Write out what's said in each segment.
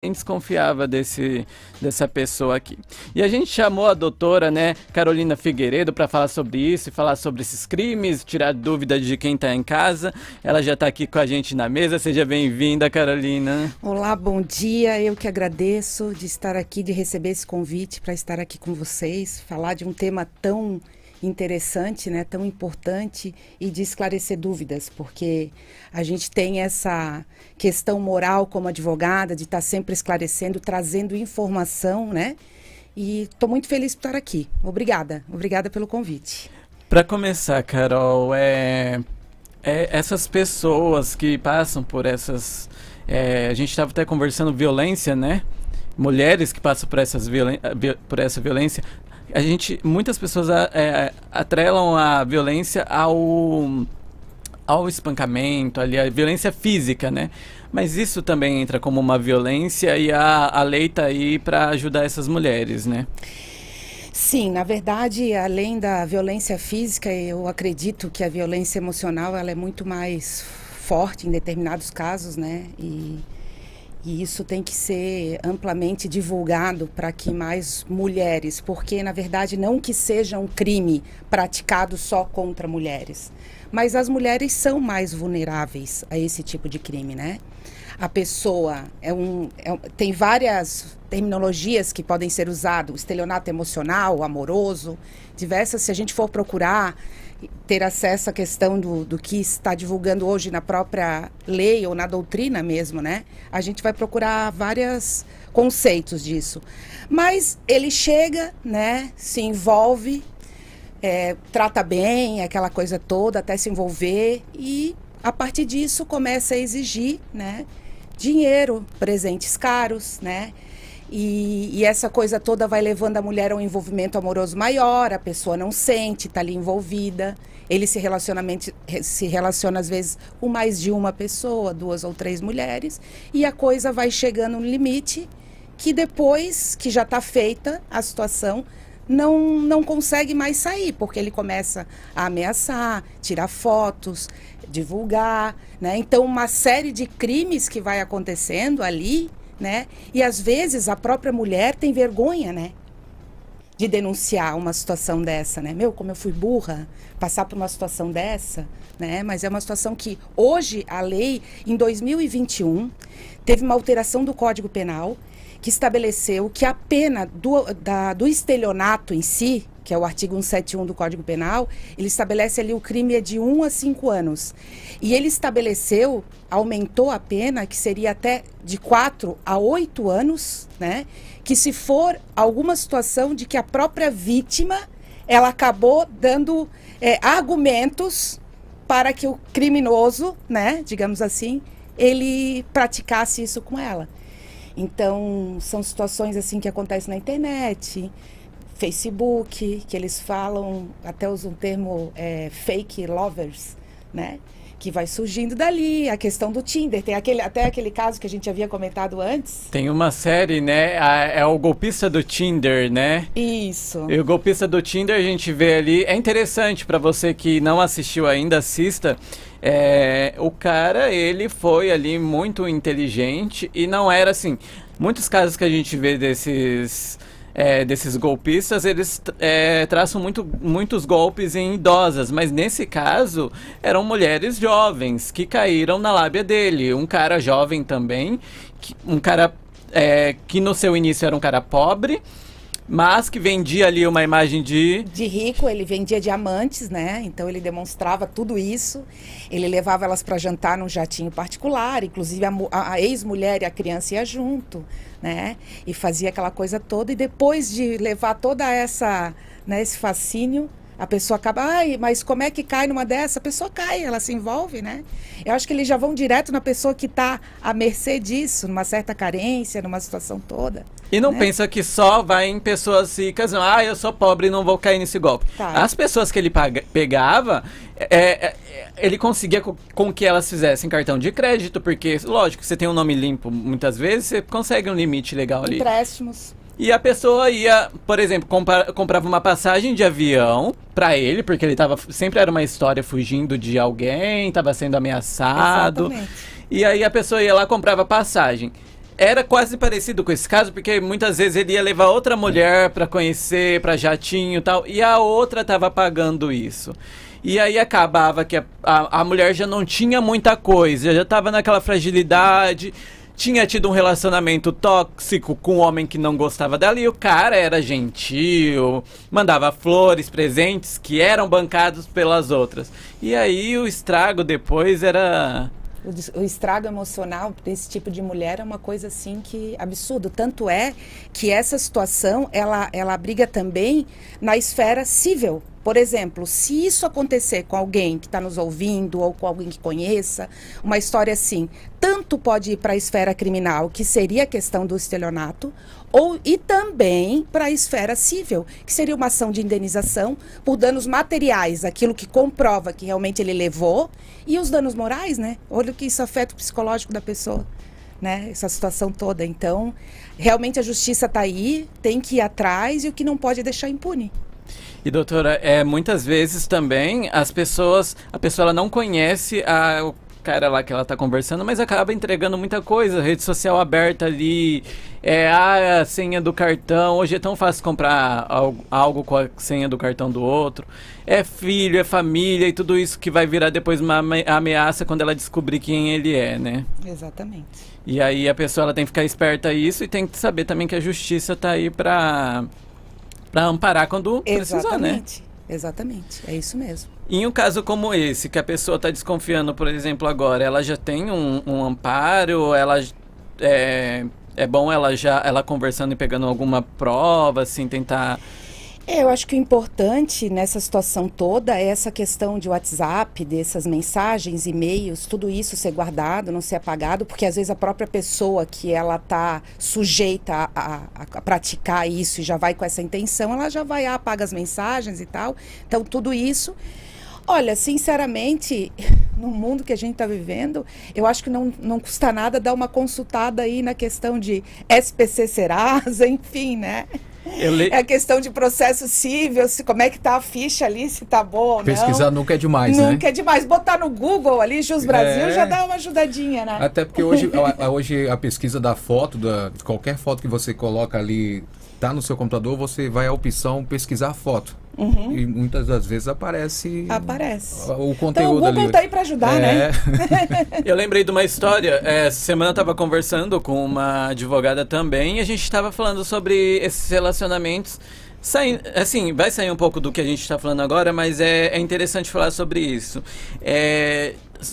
Desconfiava dessa pessoa aqui. E a gente chamou a doutora, né, Carolina Figueiredo, para falar sobre isso e falar sobre esses crimes, tirar dúvidas de quem está em casa. Ela já está aqui com a gente na mesa. Seja bem-vinda, Carolina. Olá, bom dia. Eu que agradeço de estar aqui, de receber esse convite para estar aqui com vocês, falar de um tema tão interessante, né, tão importante, e de esclarecer dúvidas, porque a gente tem essa questão moral como advogada de estar sempre esclarecendo, trazendo informação, né? E estou muito feliz por estar aqui. Obrigada pelo convite. Para começar, Carol, essas pessoas que passam por essas, a gente estava até conversando violência, né? Mulheres que passam por essa violência. Muitas pessoas atrelam a violência ao espancamento, ali, a violência física, né? Mas isso também entra como uma violência e a lei está aí para ajudar essas mulheres, né? Sim, na verdade, além da violência física, eu acredito que a violência emocional ela é muito mais forte em determinados casos, né? E isso tem que ser amplamente divulgado para que mais mulheres, porque na verdade não que seja um crime praticado só contra mulheres, mas as mulheres são mais vulneráveis a esse tipo de crime, né? A pessoa tem várias terminologias que podem ser usadas, o estelionato emocional, amoroso, diversas, se a gente for procurar ter acesso à questão do que está divulgando hoje na própria lei ou na doutrina mesmo, né? A gente vai procurar vários conceitos disso. Mas ele chega, né? Se envolve, trata bem, aquela coisa toda, até se envolver e a partir disso começa a exigir, né? Dinheiro, presentes caros, né? E essa coisa toda vai levando a mulher a um envolvimento amoroso maior, a pessoa não sente, está ali envolvida, ele se relaciona às vezes com mais de uma pessoa, 2 ou 3 mulheres, e a coisa vai chegando no limite que depois que já está feita a situação, não consegue mais sair, porque ele começa a ameaçar, tirar fotos, divulgar, né? Então uma série de crimes que vai acontecendo ali, né? E às vezes a própria mulher tem vergonha, né? De denunciar uma situação dessa, né? Como eu fui burra, passar por uma situação dessa, né? Mas é uma situação que hoje a lei, em 2021, teve uma alteração do Código Penal que estabeleceu que a pena do estelionato em si, que é o artigo 171 do Código Penal, ele estabelece ali o crime é de 1 a 5 anos. E ele estabeleceu, aumentou a pena, que seria até de 4 a 8 anos, né? Que se for alguma situação de que a própria vítima, ela acabou dando argumentos para que o criminoso, né, digamos assim, ele praticasse isso com ela. Então, são situações assim que acontecem na internet, Facebook, que eles falam, até usam o termo fake lovers, né? Que vai surgindo dali, a questão do Tinder, tem até aquele caso que a gente havia comentado antes. Tem uma série, né? É o golpista do Tinder, né? Isso. E o golpista do Tinder a gente vê ali, é interessante para você que não assistiu ainda, assista. O cara, ele foi ali muito inteligente e não era assim, muitos casos que a gente vê desses golpistas, eles traçam muitos golpes em idosas, mas nesse caso eram mulheres jovens que caíram na lábia dele, um cara jovem também, um cara que no seu início era um cara pobre, mas que vendia ali uma imagem de rico, ele vendia diamantes, né? Então ele demonstrava tudo isso. Ele levava elas para jantar num jatinho particular, inclusive a ex-mulher e a criança ia junto, né? E fazia aquela coisa toda. E depois de levar toda essa, né, esse fascínio, a pessoa acaba, mas como é que cai numa dessa? A pessoa cai, ela se envolve, né? Eu acho que eles já vão direto na pessoa que está à mercê disso, numa certa carência, numa situação toda. E não né? pensa que só vai em pessoas ricas, não, eu sou pobre e não vou cair nesse golpe. Tá. As pessoas que ele pegava, ele conseguia com que elas fizessem cartão de crédito, porque, lógico, você tem um nome limpo, muitas vezes você consegue um limite legal ali. Empréstimos. E a pessoa ia, por exemplo, comprava uma passagem de avião pra ele, porque ele sempre era uma história fugindo de alguém, estava sendo ameaçado. Exatamente. E aí a pessoa ia lá, comprava passagem. era quase parecido com esse caso, porque muitas vezes ele ia levar outra mulher pra conhecer, pra jatinho e tal, e a outra tava pagando isso. E aí acabava que a mulher já não tinha muita coisa, já tava naquela fragilidade, tinha tido um relacionamento tóxico com um homem que não gostava dela, e o cara era gentil, mandava flores, presentes, que eram bancados pelas outras. E aí o estrago depois era... O estrago emocional desse tipo de mulher é uma coisa assim que absurdo. Tanto é que essa situação, ela abriga também na esfera civil. Por exemplo, se isso acontecer com alguém que está nos ouvindo ou com alguém que conheça, uma história assim, tanto pode ir para a esfera criminal, que seria a questão do estelionato, e também para a esfera civil, que seria uma ação de indenização por danos materiais, aquilo que comprova que realmente ele levou, e os danos morais, né? Olha o que isso afeta o psicológico da pessoa, né? Essa situação toda. Então, realmente a justiça está aí, tem que ir atrás, e o que não pode é deixar impune. E doutora, muitas vezes também a pessoa ela não conhece o cara lá que ela tá conversando, mas acaba entregando muita coisa, rede social aberta ali, a senha do cartão, hoje é tão fácil comprar algo com a senha do cartão do outro, é filho, é família e tudo isso que vai virar depois uma ameaça quando ela descobrir quem ele é, né? Exatamente. E aí a pessoa ela tem que ficar esperta a isso e tem que saber também que a justiça tá aí pra amparar quando precisar, né? Exatamente, é isso mesmo. Em um caso como esse, que a pessoa está desconfiando, por exemplo, agora, ela já tem um amparo, é bom ela conversando e pegando alguma prova, assim, tentar... Eu acho que o importante nessa situação toda é essa questão de WhatsApp, dessas mensagens, e-mails, tudo isso ser guardado, não ser apagado, porque às vezes a própria pessoa que ela está sujeita a praticar isso e já vai com essa intenção, ela já vai, apaga as mensagens e tal. Então, tudo isso... Olha, sinceramente, no mundo que a gente está vivendo, eu acho que não custa nada dar uma consultada aí na questão de SPC Serasa, enfim, né? É a questão de processo civil, como é que tá a ficha ali, se tá boa ou não. Pesquisar nunca é demais, né? Nunca é demais. Botar no Google ali, Jus Brasil, já dá uma ajudadinha, né? Até porque hoje a pesquisa da foto, de qualquer foto que você coloca ali, tá no seu computador, você vai à opção pesquisar foto. Uhum. E muitas das vezes aparece o conteúdo ali. Então o Google tá aí para ajudar, né? Eu lembrei de uma história. Essa semana eu tava conversando com uma advogada também e a gente estava falando sobre esses relacionamentos. Assim, vai sair um pouco do que a gente está falando agora, mas é interessante falar sobre isso.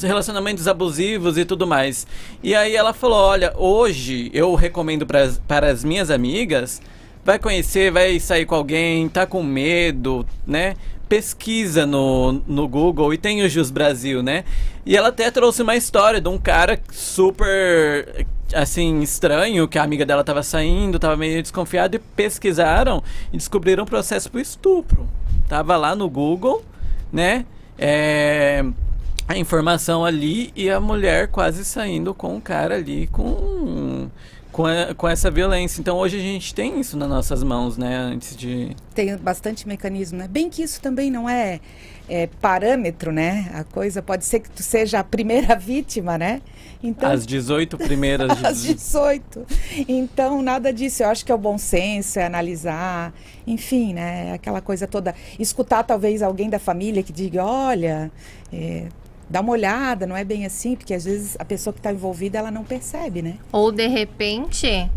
Relacionamentos abusivos e tudo mais. E aí ela falou, olha, hoje eu recomendo para as minhas amigas... Vai conhecer, vai sair com alguém, tá com medo, né? Pesquisa no Google e tem o Jus Brasil, né? E ela até trouxe uma história de um cara super, assim, estranho, que a amiga dela tava saindo, tava meio desconfiada, e pesquisaram e descobriram um processo por estupro. Tava lá no Google, né? A informação ali e a mulher quase saindo com o cara ali com essa violência. Então hoje a gente tem isso nas nossas mãos, né? Antes de... Tem bastante mecanismo, né? Bem que isso também não é parâmetro, né? A coisa pode ser que tu seja a primeira vítima, né? Então, as 18 primeiras. As 18. Então, nada disso. Eu acho que é o bom senso, é analisar, enfim, né? Aquela coisa toda. Escutar talvez alguém da família que diga, olha... Dá uma olhada, não é bem assim, porque às vezes a pessoa que está envolvida, ela não percebe, né? Ou de repente,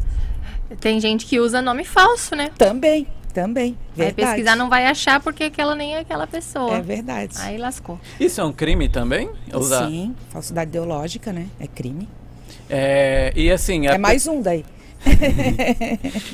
tem gente que usa nome falso, né? Também, verdade. Vai pesquisar, não vai achar porque aquela nem é aquela pessoa. É verdade. Aí lascou. Isso é um crime também? Sim, falsidade ideológica, né? É crime. E assim... É mais um daí.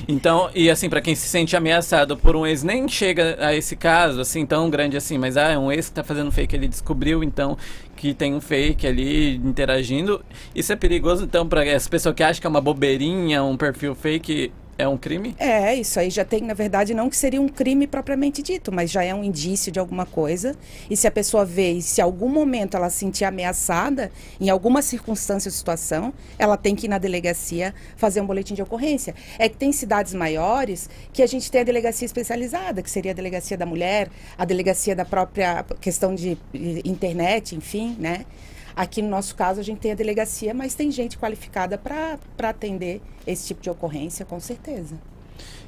Então, e assim, pra quem se sente ameaçado por um ex, nem chega a esse caso, assim, tão grande assim, mas é um ex que tá fazendo fake, ele descobriu, então, que tem um fake ali interagindo. Isso é perigoso, então, pra essa pessoa que acha que é uma bobeirinha, um perfil fake... É um crime? Isso aí já tem, na verdade, não que seria um crime propriamente dito, mas já é um indício de alguma coisa. E se a pessoa vê, e se em algum momento ela se sentir ameaçada, em alguma circunstância ou situação, ela tem que ir na delegacia fazer um boletim de ocorrência. É que tem cidades maiores que a gente tem a delegacia especializada, que seria a delegacia da mulher, a delegacia da própria questão de internet, enfim, né? Aqui no nosso caso a gente tem a delegacia, mas tem gente qualificada para atender esse tipo de ocorrência, com certeza.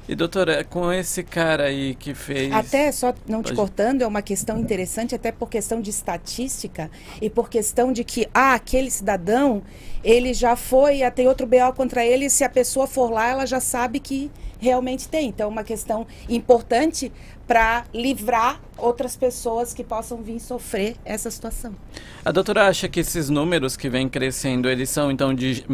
E doutora, com esse cara aí que fez... Até, só não te cortando, é uma questão interessante, até por questão de estatística e por questão de que, aquele cidadão, ele já foi, tem outro BO contra ele, e se a pessoa for lá, ela já sabe que realmente tem. Então, é uma questão importante para livrar outras pessoas que possam vir sofrer essa situação. A doutora acha que esses números que vêm crescendo, eles são então de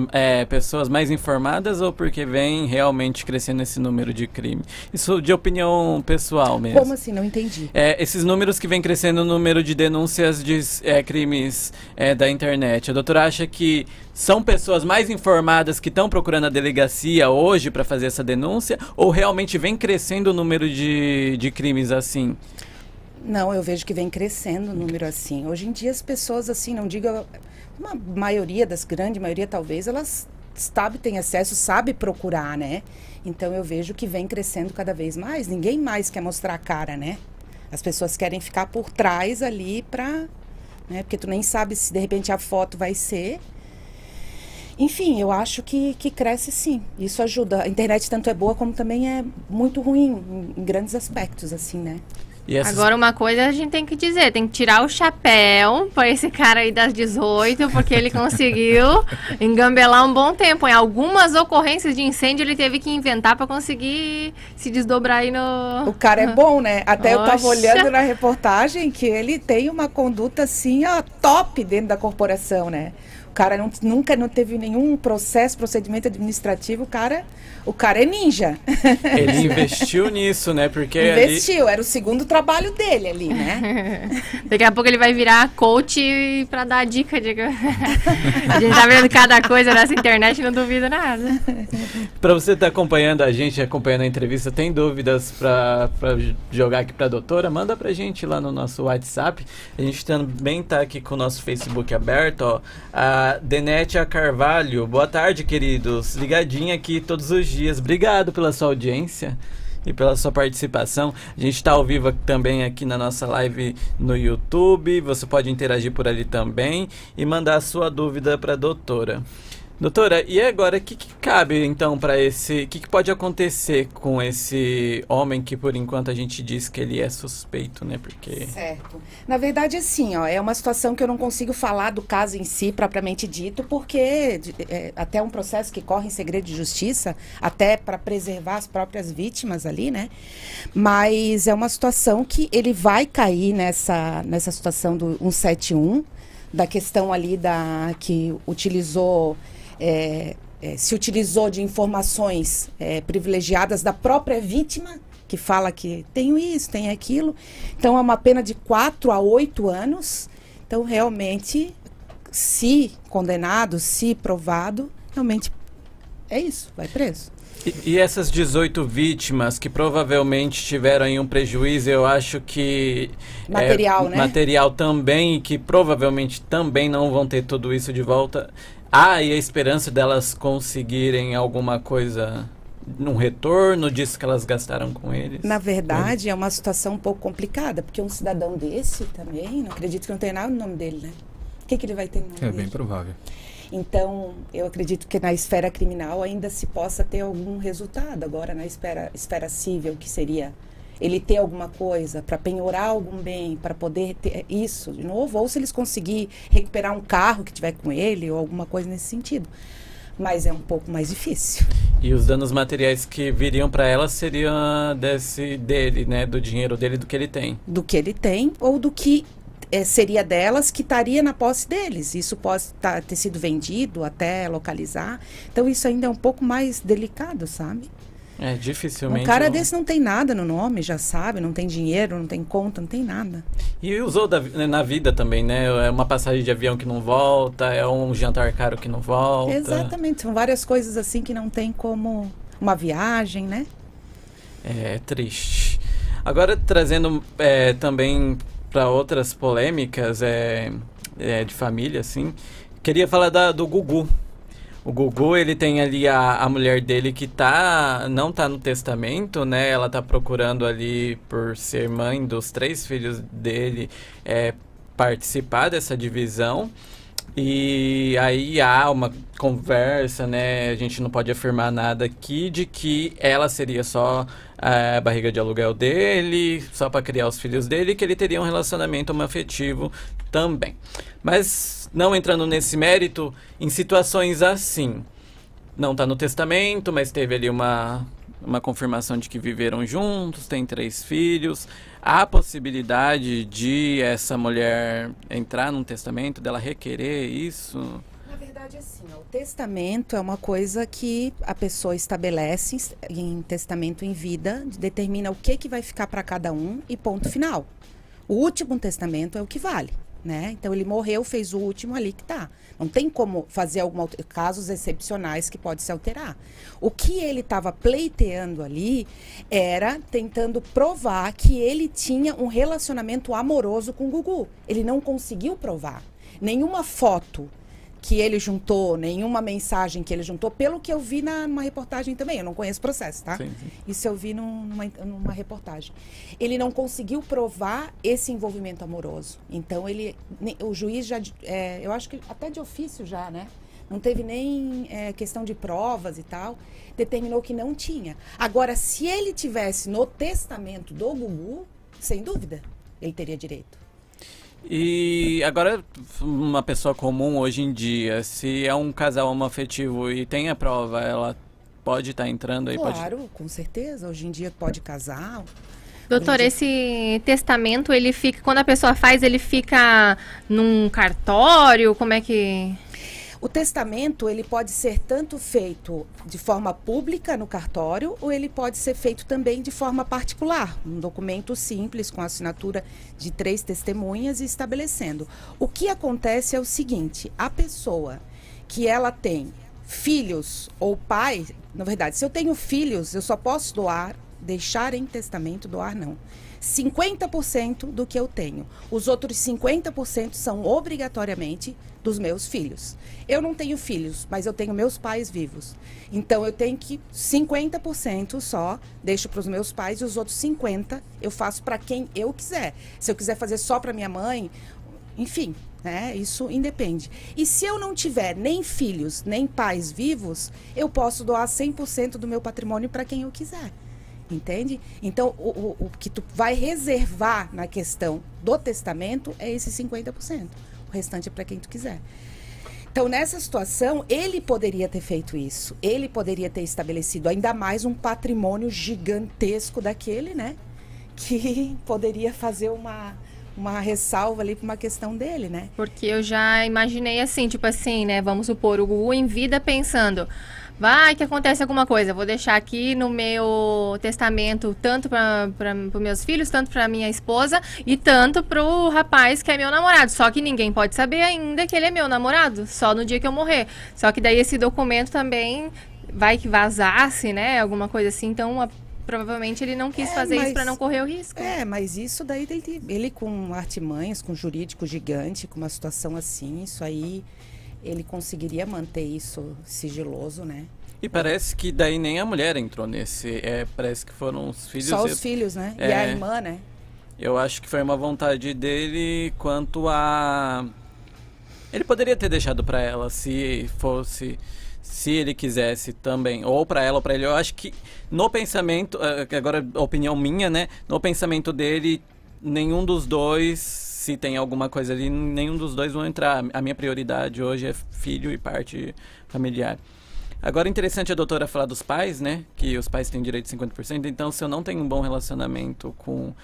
pessoas mais informadas ou porque vem realmente crescendo esse número de crime? Isso de opinião pessoal mesmo. Como assim? Não entendi. Esses números que vêm crescendo o número de denúncias de crimes da internet, a doutora acha que são pessoas mais informadas que estão procurando a delegacia hoje para fazer essa denúncia ou realmente vem crescendo o número de crimes assim? Não, eu vejo que vem crescendo o número assim. Hoje em dia as pessoas, assim, não digo... Uma maioria, grande maioria talvez, elas têm acesso, sabe procurar, né? Então eu vejo que vem crescendo cada vez mais. Ninguém mais quer mostrar a cara, né? As pessoas querem ficar por trás ali pra... Né? Porque tu nem sabe se de repente a foto vai ser... Enfim, eu acho que cresce sim. Isso ajuda. A internet tanto é boa como também é muito ruim em grandes aspectos, assim, né? Agora, uma coisa a gente tem que dizer, tem que tirar o chapéu para esse cara aí das 18, porque ele conseguiu engambelar um bom tempo. Em algumas ocorrências de incêndio, ele teve que inventar para conseguir se desdobrar aí no... O cara é bom, né? Até eu tava olhando na reportagem que ele tem uma conduta, assim, top dentro da corporação, né? O cara nunca teve nenhum procedimento administrativo, o cara é ninja. Ele investiu nisso, né? Porque investiu, era o segundo trabalho dele ali, né? Daqui a pouco ele vai virar coach pra dar dica. A gente tá vendo cada coisa nessa internet, não duvido nada. Pra você estar acompanhando a gente, acompanhando a entrevista, tem dúvidas pra jogar aqui pra doutora? Manda pra gente lá no nosso WhatsApp. A gente também tá aqui com o nosso Facebook aberto, ó. A Denétia Carvalho, boa tarde, queridos. Ligadinha aqui todos os dias. Obrigado pela sua audiência e pela sua participação. A gente está ao vivo também aqui na nossa live no YouTube. Você pode interagir por ali também e mandar a sua dúvida para a doutora. Doutora, e agora, o que cabe então para o que pode acontecer com esse homem que por enquanto a gente diz que ele é suspeito, né? Porque... Certo. Na verdade, assim, é uma situação que eu não consigo falar do caso em si, propriamente dito, porque até um processo que corre em segredo de justiça, até para preservar as próprias vítimas ali, né? Mas é uma situação que ele vai cair nessa situação do 171, da questão ali que utilizou... se utilizou de informações privilegiadas da própria vítima, que fala que tenho isso, tem aquilo. Então, é uma pena de 4 a 8 anos. Então, realmente, se condenado, se provado, realmente é isso, vai preso. E essas 18 vítimas que provavelmente tiveram aí um prejuízo, eu acho que... Material, né? Material também, que provavelmente também não vão ter tudo isso de volta... e a esperança delas conseguirem alguma coisa, um retorno disso que elas gastaram com eles? Na verdade, é uma situação um pouco complicada, porque um cidadão desse também, não acredito que não tenha nada no nome dele, né? O que ele vai ter no nome dele? É bem provável. Então, eu acredito que na esfera criminal ainda se possa ter algum resultado. Agora, na esfera civil, que seria... ele ter alguma coisa para penhorar algum bem, para poder ter isso de novo, ou se eles conseguirem recuperar um carro que tiver com ele, ou alguma coisa nesse sentido. Mas é um pouco mais difícil. E os danos materiais que viriam para ela seriam dele, né? Do dinheiro dele, do que ele tem. Do que ele tem, ou do que seria delas, que estaria na posse deles. Isso pode ter sido vendido até localizar. Então isso ainda é um pouco mais delicado, sabe? Dificilmente. Um cara desse não tem nada no nome, já sabe, não tem dinheiro, não tem conta, não tem nada. E usou na vida também, né? É uma passagem de avião que não volta, é um jantar caro que não volta. Exatamente, são várias coisas assim que não tem como uma viagem, né? É triste. Agora, trazendo também para outras polêmicas de família, assim, queria falar do Gugu. O Gugu, ele tem ali a mulher dele que não tá no testamento, né? Ela tá procurando ali, por ser mãe dos 3 filhos dele, participar dessa divisão. E aí há uma conversa, né? A gente não pode afirmar nada aqui de que ela seria só a barriga de aluguel dele, só para criar os filhos dele, e que ele teria um relacionamento homoafetivo também. Mas não entrando nesse mérito, em situações assim, não está no testamento, mas teve ali uma confirmação de que viveram juntos, tem 3 filhos. Há a possibilidade de essa mulher entrar num testamento, dela requerer isso? Na verdade, assim, o testamento é uma coisa que a pessoa estabelece em testamento em vida, determina o que vai ficar para cada um e ponto final. O último testamento é o que vale, né? Então ele morreu, fez o último ali que tá. Não tem como fazer casos excepcionais que pode se alterar. O que ele estava pleiteando ali era tentando provar que ele tinha um relacionamento amoroso com o Gugu. Ele não conseguiu provar. Nenhuma foto que ele juntou, nenhuma mensagem que ele juntou, pelo que eu vi numa reportagem também. Eu não conheço o processo, tá? Sim, sim. Isso eu vi numa reportagem. Ele não conseguiu provar esse envolvimento amoroso. Então, o juiz já, eu acho que até de ofício já, né? Não teve nem questão de provas e tal. Determinou que não tinha. Agora, se ele tivesse no testamento do Gugu, sem dúvida, ele teria direito. E agora, uma pessoa comum hoje em dia, se é um casal homoafetivo e tem a prova, ela pode estar entrando aí? Claro, com certeza. Hoje em dia pode casar. Doutor, esse testamento, ele fica, quando a pessoa faz, ele fica num cartório? Como é que... O testamento, ele pode ser tanto feito de forma pública no cartório, ou ele pode ser feito também de forma particular, um documento simples com a assinatura de 3 testemunhas e estabelecendo. O que acontece é o seguinte, a pessoa que ela tem filhos ou pai, na verdade, se eu tenho filhos, eu só posso doar, deixar em testamento, doar não. 50% do que eu tenho. Os outros 50% são obrigatoriamente dos meus filhos. Eu não tenho filhos, mas eu tenho meus pais vivos. Então eu tenho que 50% só deixo para os meus pais e os outros 50% eu faço para quem eu quiser. Se eu quiser fazer só para minha mãe, enfim, né? Isso independe. E se eu não tiver nem filhos, nem pais vivos, eu posso doar 100% do meu patrimônio para quem eu quiser. Entende? Então, o que tu vai reservar na questão do testamento é esse 50%. O restante é para quem tu quiser. Então, nessa situação, ele poderia ter feito isso. Ele poderia ter estabelecido ainda mais um patrimônio gigantesco daquele, né? Que poderia fazer uma ressalva ali para uma questão dele, né? Porque eu já imaginei assim, tipo assim, né? Vamos supor, o Gugu em vida pensando... Vai que acontece alguma coisa, vou deixar aqui no meu testamento tanto para os meus filhos, tanto para minha esposa e tanto para o rapaz que é meu namorado. Só que ninguém pode saber ainda que ele é meu namorado, só no dia que eu morrer. Só que daí esse documento também vai que vazasse, né, alguma coisa assim, então provavelmente ele não quis fazer isso para não correr o risco. Mas isso daí ele com artimanhas, com jurídico gigante, com uma situação assim, isso aí... ele conseguiria manter isso sigiloso, né? E parece que daí nem a mulher entrou nesse. Parece que foram os filhos. Só os filhos, né? E a irmã, né? Eu acho que foi uma vontade dele quanto a... Ele poderia ter deixado para ela se fosse... Se ele quisesse também, ou para ela ou para ele. Eu acho que no pensamento, agora opinião minha, né? No pensamento dele, nenhum dos dois... Se tem alguma coisa ali, nenhum dos dois vão entrar. A minha prioridade hoje é filho e parte familiar. Agora, interessante a doutora falar dos pais, né? Que os pais têm direito de 50%. Então, se eu não tenho um bom relacionamento com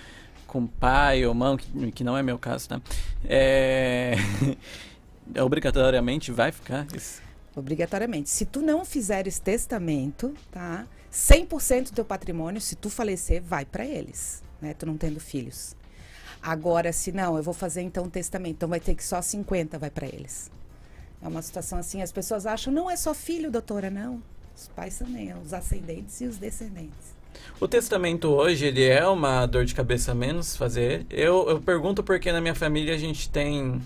pai ou mãe, que não é meu caso, tá? Obrigatoriamente vai ficar isso? Obrigatoriamente. Se tu não fizeres testamento, tá? 100% do teu patrimônio, se tu falecer, vai para eles, né? Tu não tendo filhos. Agora, se não, eu vou fazer então um testamento, então vai ter que só 50 vai para eles. É uma situação assim, as pessoas acham, não é só filho, doutora, não. Os pais também, os ascendentes e os descendentes. O testamento hoje, ele é uma dor de cabeça a menos fazer? Eu pergunto porque na minha família a gente tem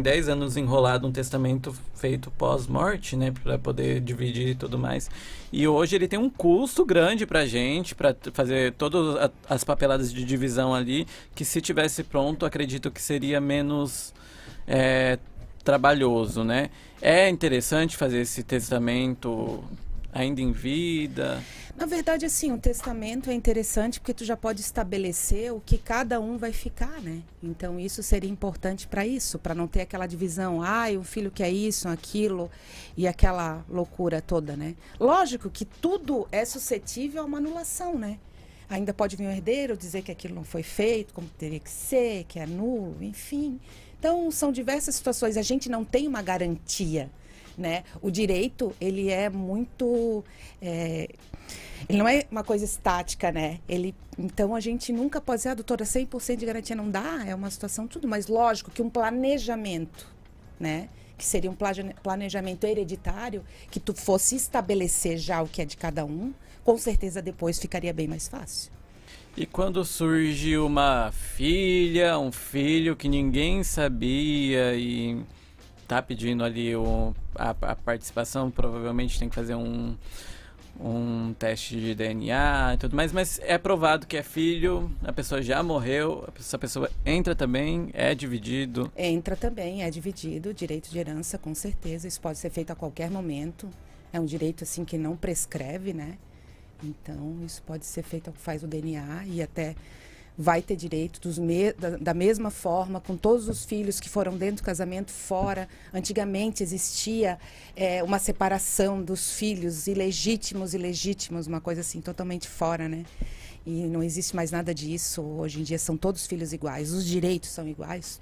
10 anos enrolado um testamento feito pós-morte, né, para poder dividir e tudo mais. E hoje ele tem um custo grande pra gente, para fazer todas as papeladas de divisão ali, que se tivesse pronto, acredito que seria menos trabalhoso, né? É interessante fazer esse testamento ainda em vida? Na verdade, assim, o testamento é interessante porque tu já pode estabelecer o que cada um vai ficar, né? Então, isso seria importante para isso, para não ter aquela divisão, o filho quer isso, aquilo, e aquela loucura toda, né? Lógico que tudo é suscetível a uma anulação, né? Ainda pode vir um herdeiro dizer que aquilo não foi feito como teria que ser, que é nulo, enfim. Então, são diversas situações. A gente não tem uma garantia, né? O direito, ele é muito... ele não é uma coisa estática, né? Então, a gente nunca pode dizer, doutora, 100% de garantia não dá, é uma situação tudo. Mas, lógico, que um planejamento, né? Que seria um planejamento hereditário, que tu fosse estabelecer já o que é de cada um, com certeza depois ficaria bem mais fácil. E quando surge uma filha, um filho que ninguém sabia e tá pedindo ali a participação, provavelmente tem que fazer um teste de DNA e tudo mais, mas é provado que é filho, a pessoa já morreu, essa pessoa entra também, é dividido? Entra também, é dividido, direito de herança, com certeza, isso pode ser feito a qualquer momento, é um direito assim que não prescreve, né? Então, isso pode ser feito, faz o DNA e até vai ter direito da mesma forma, com todos os filhos que foram dentro do casamento, fora. Antigamente existia uma separação dos filhos ilegítimos e legítimos, uma coisa assim, totalmente fora, né? E não existe mais nada disso. Hoje em dia são todos filhos iguais, os direitos são iguais,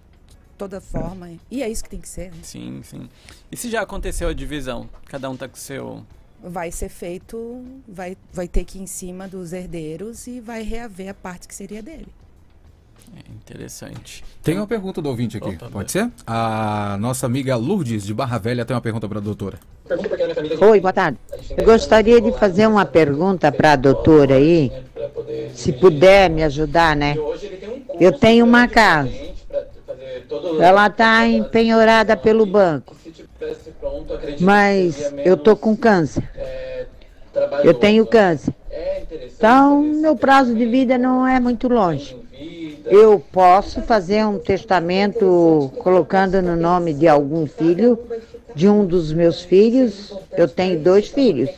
toda forma. E é isso que tem que ser, né? Sim, sim. E se já aconteceu a divisão? Cada um tá com o seu... Vai ser feito, vai ter que ir em cima dos herdeiros e vai reaver a parte que seria dele. É interessante. Tem uma pergunta do ouvinte aqui, pode ser? A nossa amiga Lourdes, de Barra Velha, tem uma pergunta para a doutora. Oi, boa tarde. Eu gostaria de fazer uma pergunta para a doutora aí, se puder me ajudar, né? Eu tenho uma casa, ela está empenhorada pelo banco. Mas eu tô com câncer. Eu tenho câncer. Então, meu prazo de vida não é muito longe. Eu posso fazer um testamento colocando no nome de algum filho, de um dos meus filhos. Eu tenho 2 filhos.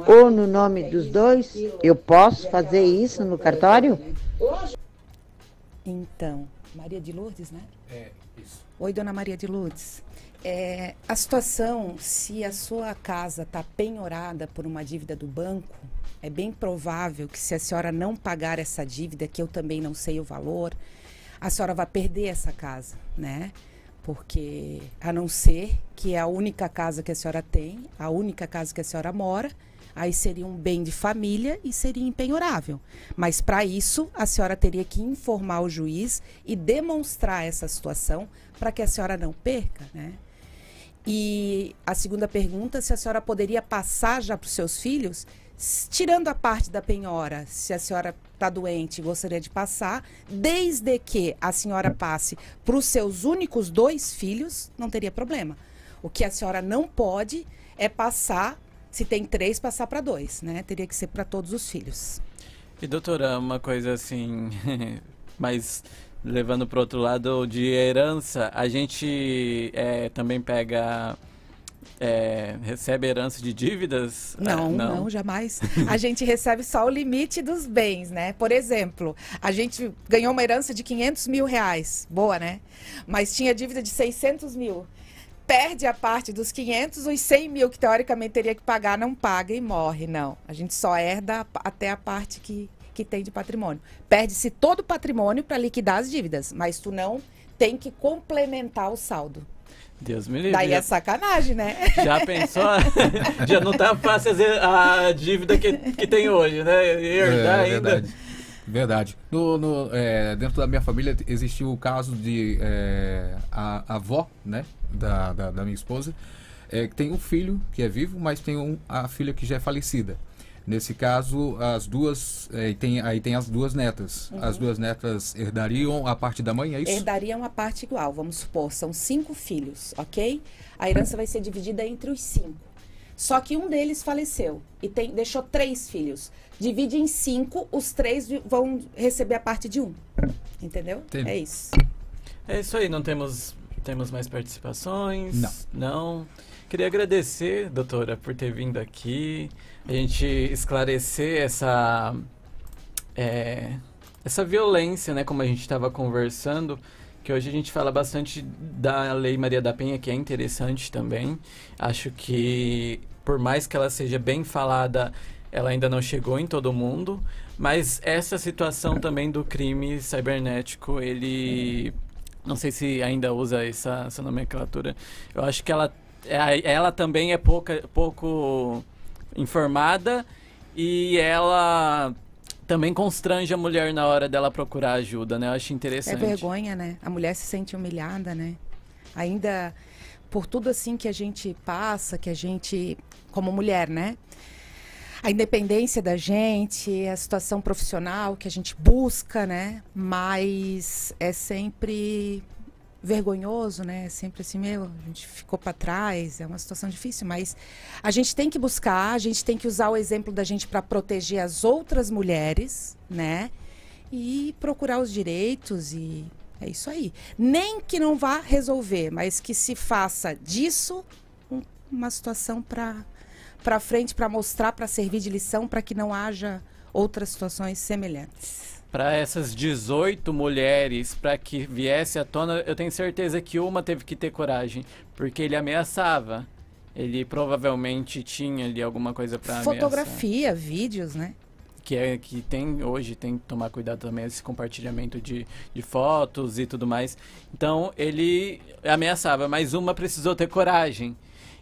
Ou no nome dos 2, eu posso fazer isso no cartório? Então, Maria de Lourdes, né? Isso. Oi, dona Maria de Lourdes. A situação, se a sua casa está penhorada por uma dívida do banco, é bem provável que se a senhora não pagar essa dívida, que eu também não sei o valor, a senhora vai perder essa casa, né? Porque, a não ser que é a única casa que a senhora tem, a única casa que a senhora mora, aí seria um bem de família e seria impenhorável. Mas, para isso, a senhora teria que informar o juiz e demonstrar essa situação para que a senhora não perca, né? E a segunda pergunta, se a senhora poderia passar já para os seus filhos, tirando a parte da penhora, se a senhora está doente e gostaria de passar, desde que a senhora passe para os seus únicos 2 filhos, não teria problema. O que a senhora não pode é passar, se tem 3, passar para 2, né? Teria que ser para todos os filhos. E doutora, uma coisa assim, mas... levando para o outro lado de herança, a gente também recebe herança de dívidas? Não, jamais. A gente recebe só o limite dos bens, né? Por exemplo, a gente ganhou uma herança de 500 mil reais, boa, né? Mas tinha dívida de 600 mil. Perde a parte dos 500, os 100 mil que teoricamente teria que pagar, não paga e morre, não. A gente só herda até a parte que tem de patrimônio. Perde-se todo o patrimônio para liquidar as dívidas, mas tu não tem que complementar o saldo. Deus me livre. Daí é sacanagem, né? Já pensou? Já não tá fácil fazer a dívida que tem hoje, né? Herdar ainda. Verdade. Dentro da minha família existiu o caso de a avó, né, da minha esposa, que tem um filho que é vivo, mas tem a filha que já é falecida. Nesse caso, as duas, tem as 2 netas. Uhum. As 2 netas herdariam a parte da mãe, é isso? Herdariam a parte igual, vamos supor, são 5 filhos, ok? A herança vai ser dividida entre os 5. Só que um deles faleceu e deixou 3 filhos. Divide em 5, os 3 vão receber a parte de 1. Entendeu? Entendi. É isso. É isso aí, não temos Temos mais participações? Não. Não. Queria agradecer, doutora, por ter vindo aqui, a gente esclarecer essa violência, né, como a gente estava conversando, que hoje a gente fala bastante da Lei Maria da Penha, que é interessante também. Acho que, por mais que ela seja bem falada, ela ainda não chegou em todo mundo, mas essa situação também do crime cibernético, ele... Não sei se ainda usa essa nomenclatura. Eu acho que ela também é pouco informada e ela também constrange a mulher na hora dela procurar ajuda, né? Eu acho interessante. É vergonha, né? A mulher se sente humilhada, né? Ainda por tudo assim que a gente passa, que a gente, como mulher, né? A independência da gente, a situação profissional que a gente busca, né? Mas é sempre vergonhoso, né? É sempre assim, a gente ficou para trás, é uma situação difícil, mas a gente tem que buscar, a gente tem que usar o exemplo da gente para proteger as outras mulheres, né? E procurar os direitos e é isso aí. Nem que não vá resolver, mas que se faça disso uma situação para frente, para mostrar, para servir de lição, para que não haja outras situações semelhantes. Para essas 18 mulheres, para que viesse à tona, eu tenho certeza que uma teve que ter coragem, porque ele ameaçava. Ele provavelmente tinha ali alguma coisa para ameaçar. Fotografia, vídeos, né? Que hoje tem que tomar cuidado também esse compartilhamento de fotos e tudo mais. Então, ele ameaçava, mas uma precisou ter coragem.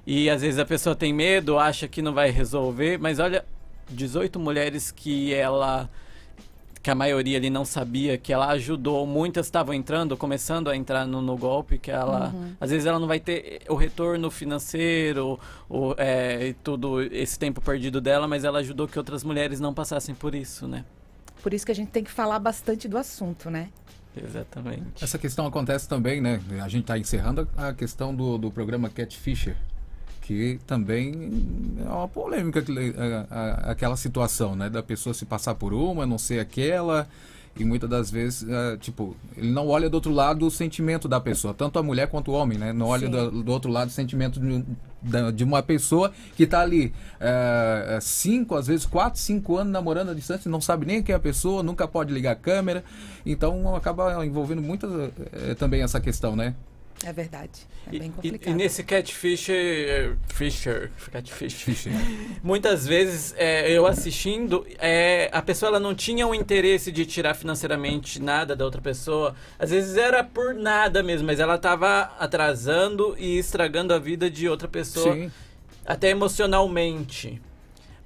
E às vezes a pessoa tem medo, acha que não vai resolver, mas olha, 18 mulheres que a maioria ali não sabia, que ela ajudou, muitas estavam começando a entrar no golpe, que ela, às vezes ela não vai ter o retorno financeiro, e tudo esse tempo perdido dela, mas ela ajudou que outras mulheres não passassem por isso, né? Por isso que a gente tem que falar bastante do assunto, né? Exatamente. Essa questão acontece também, né? A gente está encerrando a questão do programa Catfisher, que também é uma polêmica, aquela situação, né? Da pessoa se passar por uma, não ser aquela, e muitas das vezes, ele não olha do outro lado o sentimento da pessoa, tanto a mulher quanto o homem, né? Não olha do outro lado o sentimento de uma pessoa que está ali 5, às vezes 4, 5 anos namorando à distância, não sabe nem quem é a pessoa, nunca pode ligar a câmera, então acaba envolvendo muito também essa questão, né? É verdade, é bem complicado. E nesse Catfisher, muitas vezes eu assistindo, a pessoa ela não tinha o interesse de tirar financeiramente nada da outra pessoa, às vezes era por nada mesmo, mas ela estava atrasando e estragando a vida de outra pessoa, sim, até emocionalmente.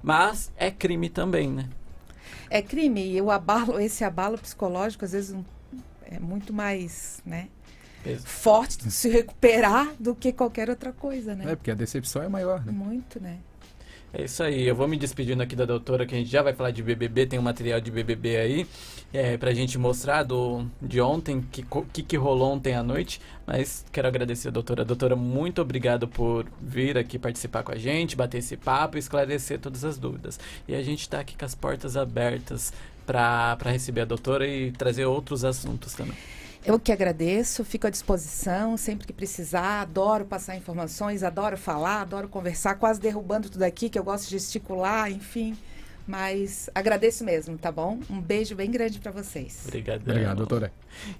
Mas é crime também, né? É crime, e esse abalo psicológico às vezes é muito mais, né? Forte de se recuperar do que qualquer outra coisa, né? Porque a decepção é maior, né? Muito, né? É isso aí, eu vou me despedindo aqui da doutora, que a gente já vai falar de BBB, tem um material de BBB aí, pra gente mostrar de ontem, que rolou ontem à noite, mas quero agradecer a doutora. Doutora, muito obrigado por vir aqui participar com a gente, bater esse papo e esclarecer todas as dúvidas. E a gente está aqui com as portas abertas para receber a doutora e trazer outros assuntos também. Eu que agradeço, fico à disposição sempre que precisar, adoro passar informações, adoro falar, adoro conversar, quase derrubando tudo aqui, que eu gosto de gesticular, enfim, mas agradeço mesmo, tá bom? Um beijo bem grande para vocês. Obrigado, doutora.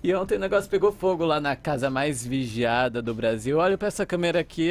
E ontem o negócio pegou fogo lá na casa mais vigiada do Brasil. Olha para essa câmera aqui.